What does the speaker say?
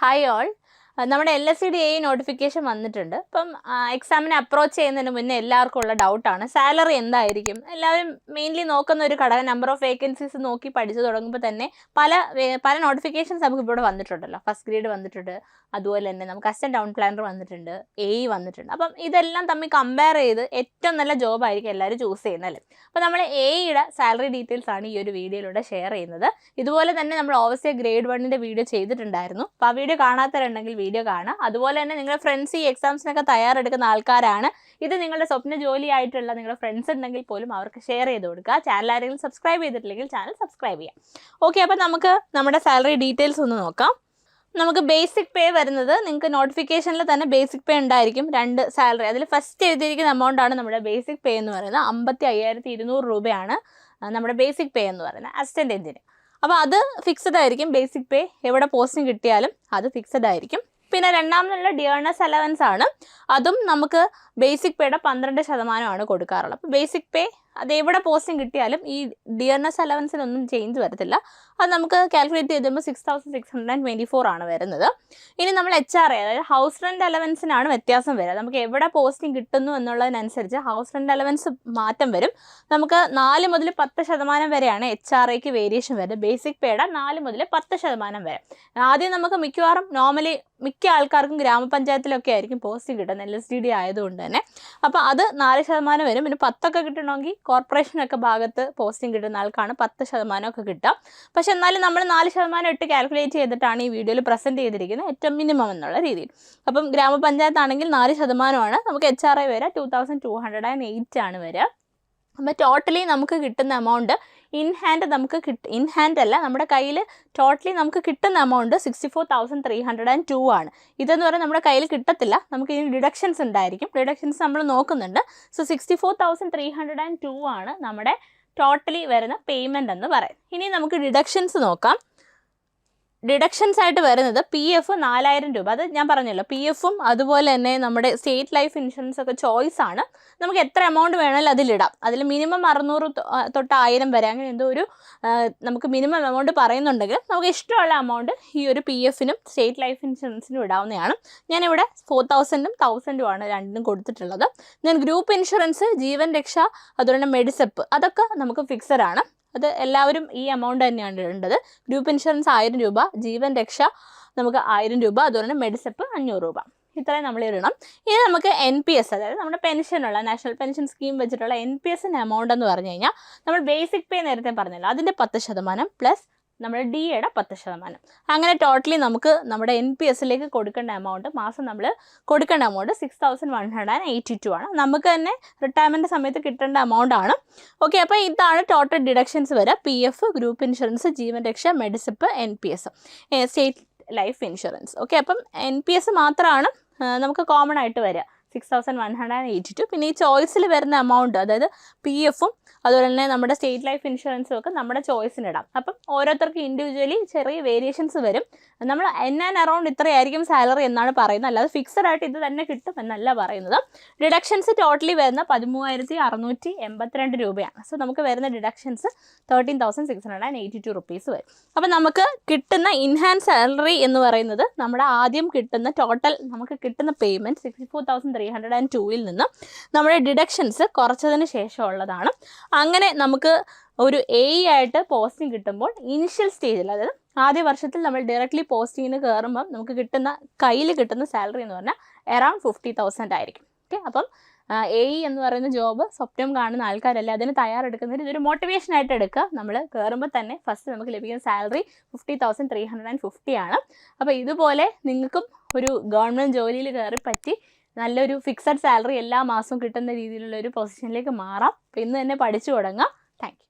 Hi all. നമ്മുടെ LSCDA notification വന്നിട്ടുണ്ട്. അപ്പം എക്സാമിനെ അപ്രോച്ച് ചെയ്യുന്നതിന് മുന്നേ എല്ലാവർക്കും ഉള്ള ഡൗട്ടാണ് സാലറി എന്തായിരിക്കും. എല്ലാവരും മെയിൻലി നോക്കുന്ന ഒരു ഘടകം നമ്പർ ഓഫ് വേക്കൻസീസ് നോക്കി പഠിച്ചു തുടങ്ങുമ്പോൾ തന്നെ പല നോട്ടിഫിക്കേഷൻസ് നമുക്ക് ഇവിടെ വന്നിട്ടുണ്ടല്ലോ. ഫസ്റ്റ് ഗ്രേഡ് വന്നിട്ടുണ്ട്, അതുപോലെ തന്നെ നമുക്ക് അസിസ്റ്റന്റ് ടൗൺ പ്ലാനർ വന്നിട്ടുണ്ട്, AE വന്നിട്ടുണ്ട്. അപ്പം ഇതെല്ലാം തമ്മിൽ കമ്പയർ ചെയ്ത് ഏറ്റവും നല്ല ജോബായിരിക്കും എല്ലാവരും ചൂസ് ചെയ്യുന്നതല്ലേ. അപ്പോൾ നമ്മൾ AEയുടെ സാലറി ഡീറ്റെയിൽസ് ആണ് ഈ ഒരു വീഡിയോയിലൂടെ ഷെയർ ചെയ്യുന്നത്. ഇതുപോലെ തന്നെ നമ്മൾ ഓവർസിയർ ഗ്രേഡ് 1ന്റെ വീഡിയോ ചെയ്തിട്ടുണ്ടായിരുന്നു. അപ്പോൾ ആ വീഡിയോ കാണാത്തവരുണ്ടെങ്കിൽ വീഡിയോ കാണാം. അതുപോലെ തന്നെ നിങ്ങളുടെ ഫ്രണ്ട്സ് ഈ എക്സാംസിനൊക്കെ തയ്യാറെടുക്കുന്ന ആൾക്കാരാണ്. ഇത് നിങ്ങളുടെ സ്വപ്ന ജോലിയായിട്ടുള്ള നിങ്ങളുടെ ഫ്രണ്ട്സ് ഉണ്ടെങ്കിൽ പോലും അവർക്ക് ഷെയർ ചെയ്ത് കൊടുക്കുക. ചാനൽ ആരെങ്കിലും സബ്സ്ക്രൈബ് ചെയ്തിട്ടില്ലെങ്കിൽ ചാനൽ സബ്സ്ക്രൈബ് ചെയ്യാം. ഓക്കെ, അപ്പോൾ നമുക്ക് നമ്മുടെ സാലറി ഡീറ്റെയിൽസ് ഒന്ന് നോക്കാം. നമുക്ക് ബേസിക് പേ വരുന്നത് നിങ്ങൾക്ക് നോട്ടിഫിക്കേഷനിൽ തന്നെ ബേസിക് പേ ഉണ്ടായിരിക്കും. 2 സാലറി അതിൽ ഫസ്റ്റ് എഴുതിയിരിക്കുന്ന എമൗണ്ട് ആണ് നമ്മുടെ ബേസിക് പേ എന്ന് പറയുന്നത്. 55,200 രൂപയാണ് നമ്മുടെ ബേസിക് പേ എന്ന് പറയുന്നത് അസിസ്റ്റന്റ് എഞ്ചിന്. അപ്പോൾ അത് ഫിക്സഡ് ആയിരിക്കും. ബേസിക് പേ എവിടെ പോസ്റ്റിംഗ് കിട്ടിയാലും അത് ഫിക്സഡ് ആയിരിക്കും. പിന്നെ രണ്ടാമതുള്ള ഡിയർനെസ് അലവൻസ് ആണ്. അതും നമുക്ക് ബേസിക് പേയുടെ 12% കൊടുക്കാറുള്ളത്. അപ്പോൾ ബേസിക് പേ അത് എവിടെ പോസ്റ്റിംഗ് കിട്ടിയാലും ഈ ഡിയർനെസ് അലവൻസിനൊന്നും ചേഞ്ച് വരത്തില്ല. അത് നമുക്ക് കാൽക്കുലേറ്റ് ചെയ്തുമ്പോൾ 6,624 ആണ് വരുന്നത്. ഇനി നമ്മൾ HRA അതായത് ഹൗസ് റെൻറ്റ് അലവൻസിനാണ് വ്യത്യാസം വരിക. നമുക്ക് എവിടെ പോസ്റ്റിംഗ് കിട്ടുന്നു എന്നുള്ളതിനനുസരിച്ച് ഹൗസ് റെൻറ്റ് അലവൻസ് മാറ്റം വരും. നമുക്ക് 4 മുതൽ 10% വരെയാണ് HRAക്ക് വേരിയേഷൻ വരുന്നത്. ബേസിക് പേയുടെ 4 മുതൽ 10% വരെ. ആദ്യം നമുക്ക് മിക്കവാറും നോർമലി മിക്ക ആൾക്കാർക്കും ഗ്രാമപഞ്ചായത്തിലൊക്കെ ആയിരിക്കും പോസ്റ്റിംഗ് കിട്ടുന്നത് LSDD ആയതുകൊണ്ട് തന്നെ. അപ്പോൾ അത് 4% വരും. പിന്നെ 10 കിട്ടണമെങ്കിൽ കോർപ്പറേഷനൊക്കെ ഭാഗത്ത് പോസ്റ്റിംഗ് കിട്ടുന്ന ആൾക്കാണ് 10% കിട്ടുക. പക്ഷെ എന്നാലും നമ്മൾ 4% ഇട്ട് കാൽക്കുലേറ്റ് ചെയ്തിട്ടാണ് ഈ വീഡിയോയിൽ പ്രസൻറ്റ് ചെയ്തിരിക്കുന്നത് ഏറ്റവും മിനിമം എന്നുള്ള രീതിയിൽ. അപ്പം ഗ്രാമപഞ്ചായത്താണെങ്കിൽ 4% നമുക്ക് HRA വരെ 2,208 ആണ് വരിക. അപ്പോൾ ടോട്ടലി നമുക്ക് കിട്ടുന്ന amount in hand in hand അല്ല, നമ്മുടെ കയ്യിൽ ടോട്ടലി നമുക്ക് കിട്ടുന്ന എമൗണ്ട് 64,302 ആണ്. ഇതെന്ന് പറയുന്നത് നമ്മുടെ കയ്യിൽ കിട്ടത്തില്ല, നമുക്ക് ഇനി ഡിഡക്ഷൻസ് ഉണ്ടായിരിക്കും. ഡിഡക്ഷൻസ് നമ്മൾ നോക്കുന്നുണ്ട്. സോ 64,302 ആണ് നമ്മുടെ ടോട്ടലി വരുന്ന പേയ്മെൻറ്റ് എന്ന് പറയും. ഇനി നമുക്ക് ഡിഡക്ഷൻസ് നോക്കാം. ഡിഡക്ഷൻസ് ആയിട്ട് വരുന്നത് PF 4,000 രൂപ. അത് ഞാൻ പറഞ്ഞല്ലോ, PFും അതുപോലെ തന്നെ നമ്മുടെ സ്റ്റേറ്റ് ലൈഫ് ഇൻഷുറൻസ് ഒക്കെ ചോയ്സ് ആണ്. നമുക്ക് എത്ര എമൗണ്ട് വേണമെങ്കിലും അതിലിടാം. അതിൽ മിനിമം 600 തൊട്ട് 1000 വരെ അങ്ങനെ എന്തോ ഒരു നമുക്ക് മിനിമം എമൗണ്ട് പറയുന്നുണ്ടെങ്കിൽ നമുക്ക് ഇഷ്ടമുള്ള എമൗണ്ട് ഈ ഒരു PFനും സ്റ്റേറ്റ് ലൈഫ് ഇൻഷുറൻസിനും ഇടാവുന്നതാണ്. ഞാനിവിടെ 4,000ഉം 1,000ഉം ആണ് രണ്ടിനും കൊടുത്തിട്ടുള്ളത്. ഞാൻ ഗ്രൂപ്പ് ഇൻഷുറൻസ്, ജീവൻ രക്ഷ, അതുപോലെ തന്നെ മെഡിസെപ്പ് അതൊക്കെ നമുക്ക് ഫിക്സഡ് ആണ്. അത് എല്ലാവരും ഈ എമൗണ്ട് തന്നെയാണ് ഇടേണ്ടത്. ഗ്രൂപ്പ് ഇൻഷുറൻസ് 1000 രൂപ, ജീവൻ രക്ഷ നമുക്ക് 1000 രൂപ, അതുപോലെ തന്നെ മെഡിസെപ്പ് 500 രൂപ. ഇത്രയും നമ്മൾ ഇടണം. ഇനി നമുക്ക് NPS അതായത് നമ്മുടെ പെൻഷനുള്ള നാഷണൽ പെൻഷൻ സ്കീം വെച്ചിട്ടുള്ള NPSൻ്റെ എമൗണ്ട് എന്ന് പറഞ്ഞു കഴിഞ്ഞാൽ നമ്മൾ ബേസിക് പേ നേരത്തെ പറഞ്ഞല്ലോ അതിൻ്റെ 10% പ്ലസ് നമ്മുടെ DAയുടെ 10%. അങ്ങനെ ടോട്ടലി നമുക്ക് നമ്മുടെ NPSലേക്ക് കൊടുക്കേണ്ട എമൗണ്ട് മാസം നമ്മൾ കൊടുക്കേണ്ട എമൗണ്ട് 6,182 ആണ്. നമുക്ക് തന്നെ റിട്ടയർമെൻറ്റ് സമയത്ത് കിട്ടേണ്ട എമൗണ്ട് ആണ്. ഓക്കെ, അപ്പോൾ ഇതാണ് ടോട്ടൽ ഡിഡക്ഷൻസ് വരിക. PF, ഗ്രൂപ്പ് ഇൻഷുറൻസ്, ജീവൻ രക്ഷ, MEDISEP, NPS, state life insurance. Okay, അപ്പം NPS മാത്രമാണ് നമുക്ക് കോമൺ ആയിട്ട് വരിക 6,182. പിന്നെ ഈ ചോയ്സിൽ വരുന്ന എമൗണ്ട് അതായത് PFും അതുപോലെ തന്നെ നമ്മുടെ സ്റ്റേറ്റ് ലൈഫ് ഇൻഷുറൻസും ഒക്കെ നമ്മുടെ ചോയ്സിനിടാം. അപ്പം ഓരോരുത്തർക്കും ഇൻഡിവിജ്വലി ചെറിയ വേരിയേഷൻസ് വരും. നമ്മൾ അറൗണ്ട് ഇത്രയായിരിക്കും സാലറി എന്നാണ് പറയുന്നത്, അല്ലാതെ ഫിക്സഡ് ആയിട്ട് ഇത് തന്നെ കിട്ടും എന്നല്ല പറയുന്നത്. ഡിഡക്ഷൻസ് ടോട്ടലി വരുന്ന 13,682 രൂപയാണ്. സോ നമുക്ക് വരുന്ന ഡിഡക്ഷൻസ് 13,682 റുപ്പീസ് വരും. അപ്പം നമുക്ക് കിട്ടുന്ന ഇൻഹാൻഡ് സാലറി എന്ന് പറയുന്നത് നമ്മുടെ ആദ്യം കിട്ടുന്ന ടോട്ടൽ നമുക്ക് കിട്ടുന്ന പേയ്മെൻറ്റ് 64,302 നിന്ന് നമ്മുടെ ഡിഡക്ഷൻസ് കുറച്ചതിന് ശേഷമുള്ളതാണ്. അങ്ങനെ നമുക്ക് ഒരു AE ആയിട്ട് പോസ്റ്റിംഗ് കിട്ടുമ്പോൾ ഇനിഷ്യൽ സ്റ്റേജിൽ അതായത് ആദ്യ വർഷത്തിൽ നമ്മൾ ഡയറക്റ്റ്ലി പോസ്റ്റിങ്ങിന് കയറുമ്പം നമുക്ക് കയ്യിൽ കിട്ടുന്ന സാലറി എന്ന് പറഞ്ഞാൽ അറൗണ്ട് 50,000 ആയിരിക്കും. ഓക്കെ, അപ്പം AE എന്ന് പറയുന്ന ജോബ് സ്വപ്നം കാണുന്ന ആൾക്കാരല്ലേ അതിന് തയ്യാറെടുക്കുന്നതിന് ഇതൊരു മോട്ടിവേഷൻ ആയിട്ട് എടുക്കുക. നമ്മൾ കയറുമ്പോൾ തന്നെ ഫസ്റ്റ് നമുക്ക് ലഭിക്കുന്ന സാലറി 50,350 ആണ്. അപ്പോൾ ഇതുപോലെ നിങ്ങൾക്കും ഒരു ഗവൺമെൻറ് ജോലിയിൽ കയറി പറ്റി നല്ലൊരു ഫിക്സഡ് സാലറി എല്ലാ മാസവും കിട്ടുന്ന രീതിയിലുള്ള ഒരു പൊസിഷനിലേക്ക് മാറാം. അപ്പോൾ ഇന്ന് തന്നെ പഠിച്ചു തുടങ്ങാം. Thank you.